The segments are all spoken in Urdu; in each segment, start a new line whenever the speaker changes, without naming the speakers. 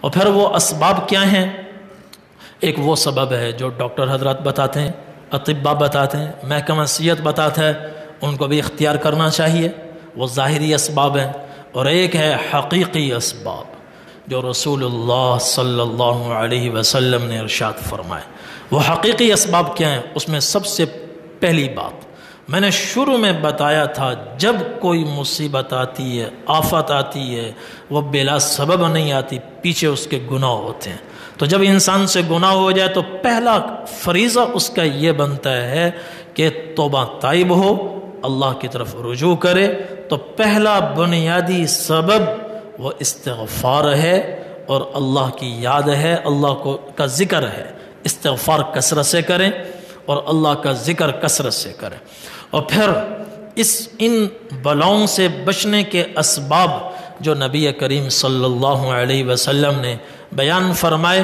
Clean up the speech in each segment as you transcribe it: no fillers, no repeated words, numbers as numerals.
اور پھر وہ اسباب کیا ہیں؟ ایک وہ سبب ہے جو ڈاکٹر حضرات بتاتے ہیں، اطباء بتاتے ہیں، محکمہ صحت بتاتا ہے، ان کو بھی اختیار کرنا چاہیے، وہ ظاہری اسباب ہیں۔ اور ایک ہے حقیقی اسباب جو رسول اللہ صلی اللہ علیہ وسلم نے ارشاد فرمائے۔ وہ حقیقی اسباب کیا ہیں؟ اس میں سب سے پہلی بات میں نے شروع میں بتایا تھا، جب کوئی مصیبت آتی ہے، آفت آتی ہے، وہ بلا سبب نہیں آتی، پیچھے اس کے گناہ ہوتے ہیں۔ تو جب انسان سے گناہ ہو جائے تو پہلا فریضہ اس کا یہ بنتا ہے کہ توبہ طائب ہو، اللہ کی طرف رجوع کرے۔ تو پہلا بنیادی سبب وہ استغفار ہے اور اللہ کی یاد ہے، اللہ کا ذکر ہے۔ استغفار کثرت سے کریں اور اللہ کا ذکر کثرت سے کریں۔ اور پھر ان بلاؤں سے بچنے کے اسباب جو نبی کریم صلی اللہ علیہ وسلم نے بیان فرمائے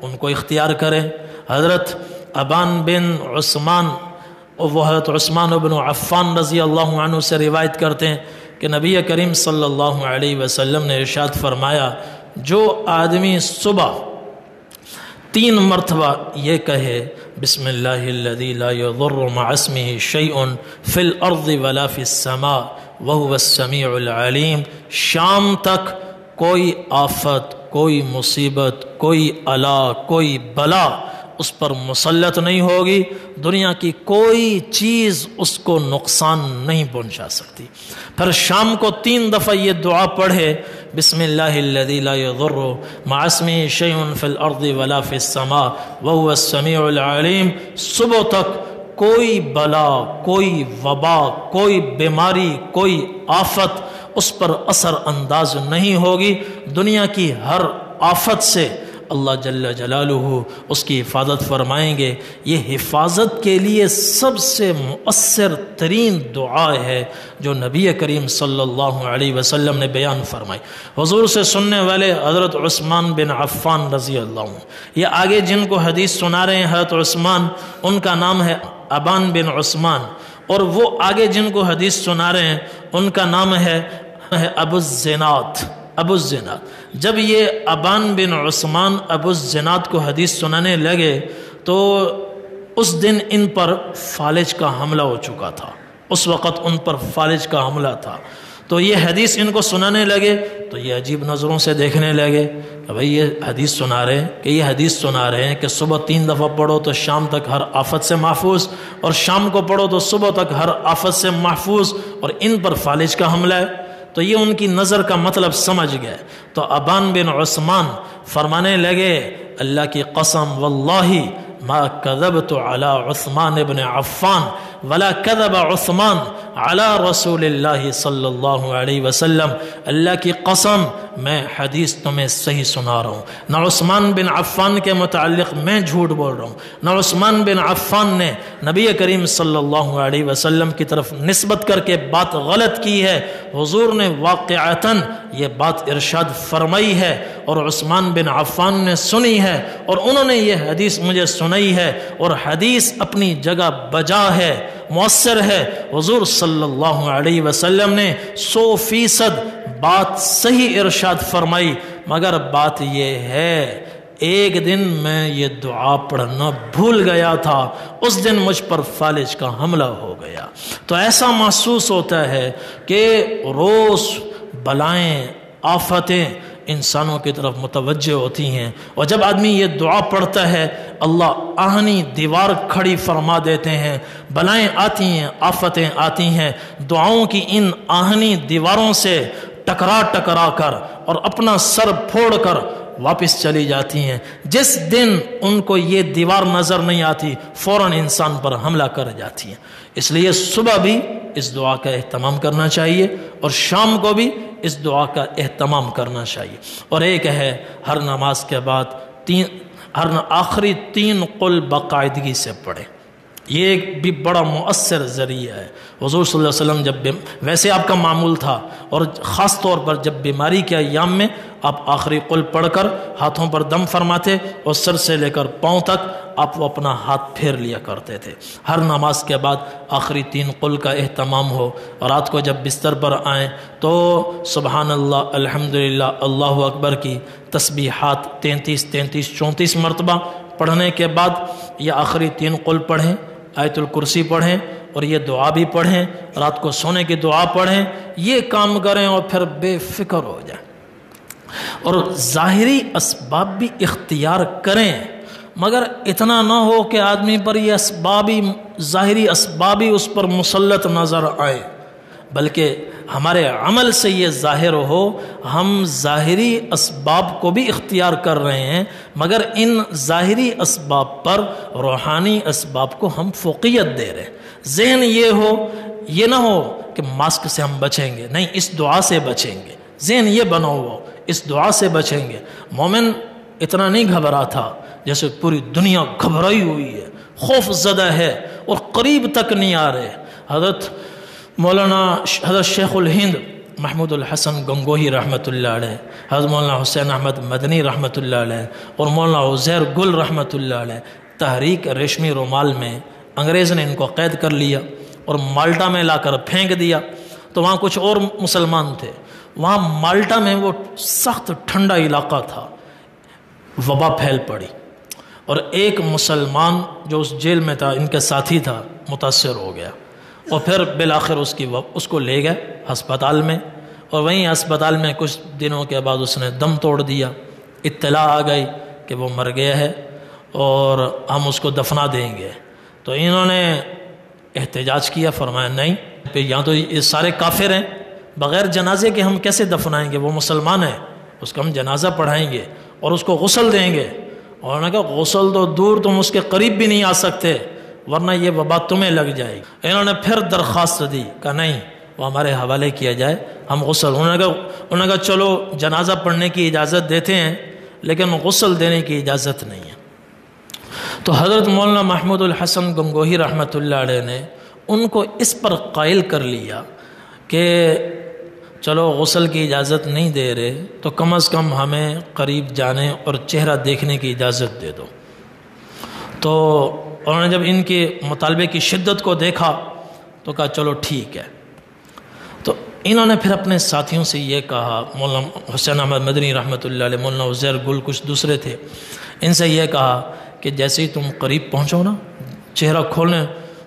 ان کو اختیار کریں۔ حضرت ابان بن عثمان، اور وہ حضرت عثمان بن عفان رضی اللہ عنہ سے روایت کرتے ہیں کہ نبی کریم صلی اللہ علیہ وسلم نے ارشاد فرمایا، جو آدمی صبح 3 مرتبہ یہ کہے بسم اللہ الذی لا یضر مع اسمہ شیء فی الارض ولا فی السماء وہو السمیع العلیم، شام تک کوئی آفت، کوئی مصیبت، کوئی الا، کوئی بلا اس پر مسلط نہیں ہوگی، دنیا کی کوئی چیز اس کو نقصان نہیں پہنچا سکتی۔ پھر شام کو 3 دفعہ یہ دعا پڑھے بسم اللہ الذی لا یضر مع اسمہ شیء فی الارض ولا فی السماء وہو السمیع العلیم، صبح تک کوئی بلا، کوئی وبا، کوئی بیماری، کوئی آفت اس پر اثر انداز نہیں ہوگی۔ دنیا کی ہر آفت سے اللہ جل جلالہ اس کی حفاظت فرمائیں گے۔ یہ حفاظت کے لیے سب سے مؤثر ترین دعا ہے جو نبی کریم صلی اللہ علیہ وسلم نے بیان فرمائی۔ حضور سے سننے والے حضرت عثمان بن عفان رضی اللہ عنہ، یہ آگے جن کو حدیث سنا رہے ہیں حضرت عثمان، ان کا نام ہے ابان بن عثمان، اور وہ آگے جن کو حدیث سنا رہے ہیں ان کا نام ہے ابو الزناد۔ ابو الزناد، جب یہ ابان بن عثمان ابو الزناد کو حدیث سنانے لگے تو اس دن ان پر فالج کا حملہ ہو چکا تھا، اس وقت ان پر فالج کا حملہ تھا۔ تو یہ حدیث ان کو سنانے لگے تو یہ عجیب نظروں سے دیکھنے لگے کہ بھئی یہ حدیث سنا رہے ہیں، کہ یہ حدیث سنا رہے ہیں کہ صبح 3 دفعہ پڑھو تو شام تک ہر آفت سے محفوظ، اور شام کو پڑھو تو صبح تک ہر آفت سے محفوظ، اور ان پر فالج کا حملہ ہے۔ تو یہ ان کی نظر کا مطلب سمجھ گئے۔ تو ابان بن عثمان فرمانے لگے اللہ کی قسم واللہ ما کذبت علی عثمان بن عفان ولا کذب عثمان علی رسول اللہ صلی اللہ علیہ وسلم، اللہ کی قسم میں حدیث تمہیں صحیح سنا رہا ہوں، نہ عثمان بن عفان کے متعلق میں جھوٹ بول رہا ہوں، نہ عثمان بن عفان نے نبی کریم صلی اللہ علیہ وسلم کی طرف نسبت کر کے بات غلط کی ہے، حضور نے واقعتاً یہ بات ارشاد فرمائی ہے اور عثمان بن عفان نے سنی ہے اور انہوں نے یہ حدیث مجھے سنائی ہے، اور حدیث اپنی جگہ بجا ہے، مؤثر ہے۔ حضور صلی اللہ علیہ وسلم نے 100% بات صحیح ارشاد فرمائی، مگر بات یہ ہے ایک دن میں یہ دعا پڑھنا بھول گیا تھا، اس دن مجھ پر فالج کا حملہ ہو گیا۔ تو ایسا محسوس ہوتا ہے کہ روز بلائیں، آفتیں انسانوں کی طرف متوجہ ہوتی ہیں، اور جب آدمی یہ دعا پڑھتا ہے اللہ آہنی دیوار کھڑی فرما دیتے ہیں، بلائیں آتی ہیں، آفتیں آتی ہیں، دعاؤں کی ان آہنی دیواروں سے ٹکرا کر اور اپنا سر پھوڑ کر واپس چلی جاتی ہیں۔ جس دن ان کو یہ دیوار نظر نہیں آتی فوراً انسان پر حملہ کر جاتی ہیں۔ اس لیے صبح بھی اس دعا کا اہتمام کرنا چاہیے اور شام کو بھی اس دعا کا اہتمام کرنا چاہیے۔ اور ایک ہے ہر نماز کے بعد آخری 3 قل باقاعدگی سے پڑھے۔ یہ ایک بھی بڑا مؤثر ذریعہ ہے۔ حضور صلی اللہ علیہ وسلم جب ویسے آپ کا معمول تھا، اور خاص طور پر جب بیماری کے ایام میں آپ آخری قل پڑھ کر ہاتھوں پر دم فرماتے، اور سر سے لے کر پاؤں تک آپ وہ اپنا ہاتھ پھیر لیا کرتے تھے۔ ہر نماز کے بعد آخری 3 قل کا اہتمام ہو، اور رات کو جب بستر پر آئیں تو سبحان اللہ، الحمدللہ، اللہ اکبر کی تسبیحات 33 مرتبہ پڑھنے کے بعد یہ آخری 3 قل پڑھیں، آیت الکرسی پڑھیں، اور یہ دعا بھی پڑھیں، رات کو سونے کی دعا پڑھیں، یہ کام کریں اور پھر بے فکر ہو جائیں۔ اور ظاہری اسباب بھی اختیار کریں، مگر اتنا نہ ہو کہ آدمی پر یہ ظاہری اسباب ہی اس پر مسلط نظر آئے، بلکہ ہمارے عمل سے یہ ظاہر ہو ہم ظاہری اسباب کو بھی اختیار کر رہے ہیں، مگر ان ظاہری اسباب پر روحانی اسباب کو ہم فوقیت دے رہے ہیں۔ ذہن یہ نہ ہو کہ ماسک سے ہم بچیں گے، نہیں، اس دعا سے بچیں گے۔ ذہن یہ بنا ہوا، اس دعا سے بچیں گے۔ مومن اتنا نہیں گھبرا تھا جیسے پوری دنیا گھبرائی ہوئی ہے، خوف زدہ ہے، اور قریب تک نہیں آ رہے۔ حضرت شیخ الہند محمود الحسن گنگوہی رحمۃ اللہ علیہ، حضرت مولانا حسین احمد مدنی رحمۃ اللہ علیہ، اور مولانا عزیر گل رحمۃ اللہ علیہ، تحریک ریشمی رومال میں انگریز نے ان کو قید کر لیا اور مالٹا میں لا کر پھینک دیا۔ تو وہاں کچھ اور مسلمان تھے، وہاں مالٹا میں وہ سخت ٹھنڈا علاقہ تھا، وبا پھیل پڑی، اور ایک مسلمان جو اس جیل میں تھا، ان کے ساتھی تھا، متاثر ہو گیا، اور پھر بالآخر اس کو لے گئے ہسپتال میں، اور وہیں ہسپتال میں کچھ دنوں کے بعد اس نے دم توڑ دیا۔ اطلاع آ گئی کہ وہ مر گیا ہے اور ہم اس کو دفنا دیں گے۔ تو انہوں نے احتجاج کیا، فرمایا نہیں، یہاں تو یہ سارے کافر ہیں، بغیر جنازے کے ہم کیسے دفنائیں گے؟ وہ مسلمان ہے، اس کا ہم جنازہ پڑھائیں گے اور اس کو غسل دیں گے۔ اور انہوں نے کہا غسل تو دور، تم اس کے قریب بھی نہیں آ سکتے، ورنہ یہ وبا تمہیں لگ جائے گی۔ انہوں نے پھر درخواست دی، کہا نہیں، وہ ہمارے حوالے کیا جائے، ہم غسل۔ انہوں نے کہا چلو جنازہ پڑھنے کی اجازت دیتے ہیں، لیکن غسل دینے کی اجازت نہیں ہے۔ تو حضرت مولانا محمود الحسن گنگوہی رحمۃ اللہ علیہ نے ان کو اس پر قائل کر لیا کہ چلو غسل کی اجازت نہیں دے رہے تو کم از کم ہمیں قریب جانے اور چہرہ دیکھنے کی اجازت دے دو۔ تو انہوں نے جب ان کے مطالبے کی شدت کو دیکھا تو کہا چلو ٹھیک ہے۔ تو انہوں نے پھر اپنے ساتھیوں سے یہ کہا، مولانا حسین احمد مدنی رحمۃ اللہ علیہ، مولانا عزیر گل، کچھ دوسرے تھے، ان سے یہ کہا کہ جیسے ہی تم قریب پہنچو نا، چہرہ کھولنے،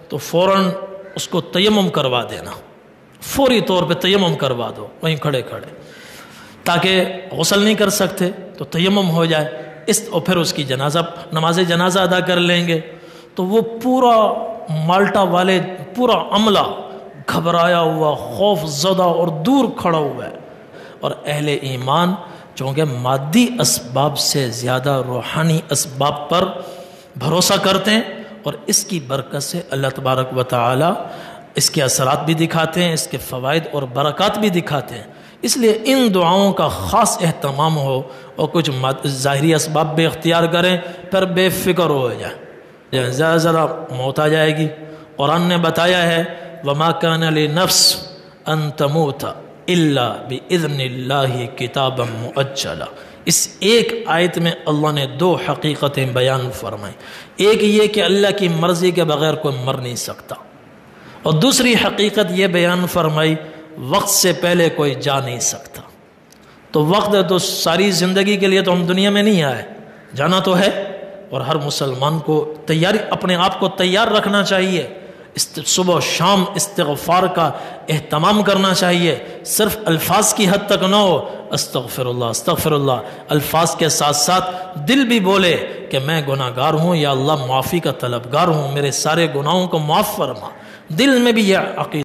تو فوراً اس کو تیمم کروا دینا، فوری طور پہ تیمم کروا دو وہیں کھڑے کھڑے، تاکہ غسل نہیں کر سکتے تو تیمم ہو جائے، اور پھر اس کی نماز جنازہ ادا کر لیں گے۔ تو وہ پورا مالٹا والے پورا عملہ گھبرایا ہوا، خوف زدہ اور دور کھڑا ہوا ہے۔ اور اہل ایمان چونکہ مادی اسباب سے زیادہ روحانی اسباب پر بھروسہ کرتے ہیں، اور اس کی برکت سے اللہ تبارک و تعالی اس کے اثرات بھی دکھاتے ہیں، اس کے فوائد اور برکات بھی دکھاتے ہیں۔ اس لیے ان دعاؤں کا خاص اہتمام ہو، اور کچھ ظاہری اسباب بھی اختیار کریں، پھر بے فکر ہو جائے۔ ذرا موت آ جائے گی۔ قرآن نے بتایا ہے وَمَا كَانَ لِنَفْسٍ أَن تَمُوتَ إِلَّا بِإِذْنِ اللَّهِ كِتَابًا مُؤَجَّلًا۔ اس ایک آیت میں اللہ نے 2 حقیقتیں بیان فرمائیں۔ ایک یہ کہ اللہ کی مرضی کے بغیر کوئی مر نہیں سکتا، اور دوسری حقیقت یہ بیان فرمائی وقت سے پہلے کوئی جا نہیں سکتا۔ تو وقت ہے تو ساری زندگی کے لیے تو ہم دنیا میں نہیں آئے، جانا تو ہے، اور ہر مسلمان کو اپنے آپ کو تیار رکھنا چاہیے، صبح و شام استغفار کا اہتمام کرنا چاہیے۔ صرف الفاظ کی حد تک نہ ہو، استغفر اللہ استغفر اللہ، الفاظ کے ساتھ ساتھ دل بھی بولے کہ میں گناہ گار ہوں، یا اللہ معافی کا طلبگار ہوں، میرے سارے گناہوں کو معاف فرما۔ دل میں بھی یہ عقیدہ